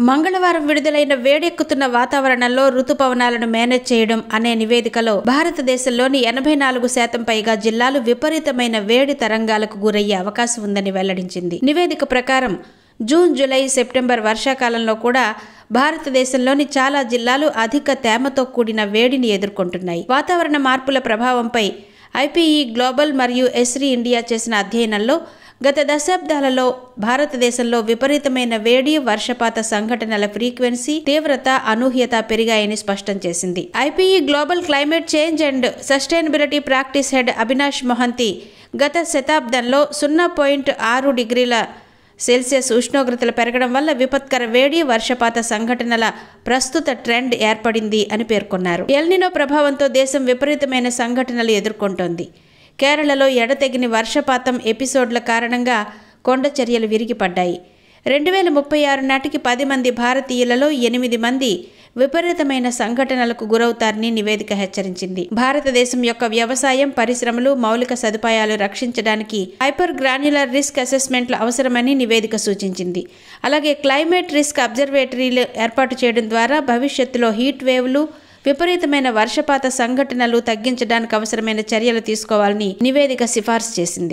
మంగళవారం విడుదలైన వేడెక్కుతున్న వాతావరణంలో రుతుపవనాలను మేనేజ్ చేయడం అనే నివేదికలో భారతదేశంలోని 84% పైగా జిల్లాలు విపరీతమైన వేడి తరంగాలకు గురయ్యే అవకాశం ఉందని వెల్లడించింది. నివేదిక ప్రకారం జూన్, జూలై, సెప్టెంబర్ వర్షాకాలంలో కూడా భారతదేశంలోని చాలా జిల్లాలు అధిక తేమతో కూడిన వేడిని ఎదుర్కొంటున్నాయి. వాతావరణ మార్పుల ప్రభావంపై ఐపీఈ గ్లోబల్ మరియు ఎస్రీ ఇండియా చేసిన అధ్యయనంలో గత దశాబ్దాలలో భారతదేశంలో విపరీతమైన వేడి, వర్షపాత సంఘటనల ఫ్రీక్వెన్సీ, తీవ్రత, అనూహ్యత పెరిగాయని స్పష్టం చేసింది. IPE global climate change and sustainability practice head Avinash Mohanty గత శతాబ్దంలో 0.6 డిగ్రీల సెల్సియస్ ఉష్ణోగ్రతలు పెరగడం వల్ల విపత్కర వేడి, వర్షపాత సంఘటనల ప్రస్తుత ట్రెండ్ ఏర్పడింది అని పేర్కొన్నారు. ఎల్నినో ప్రభావంతో దేశం విపరీతమైన సంఘటనలు ఎదుర్కొంటోంది. కేరళలో ఎడతెగిన వర్షపాతం ఎపిసోడ్ల కారణంగా కొండ చర్యలు విరిగిపడ్డాయి. 2036 నాటికి 10 మంది భారతీయులలో 8 మంది విపరీతమైన సంఘటనలకు గురవుతారని నివేదిక హెచ్చరించింది. భారతదేశం యొక్క వ్యవసాయం, పరిశ్రమలు, మౌలిక సదుపాయాలు రక్షించడానికి హైపర్ గ్రాన్యులర్ రిస్క్ అసెస్మెంట్లు అవసరమని నివేదిక సూచించింది. అలాగే క్లైమేట్ రిస్క్ అబ్జర్వేటరీలు ఏర్పాటు చేయడం ద్వారా భవిష్యత్తులో హీట్ వేవ్లు, విపరీతమైన వర్షపాత సంఘటనలు తగ్గించడానికి అవసరమైన చర్యలు తీసుకోవాలని నివేదిక సిఫార్సు చేసింది.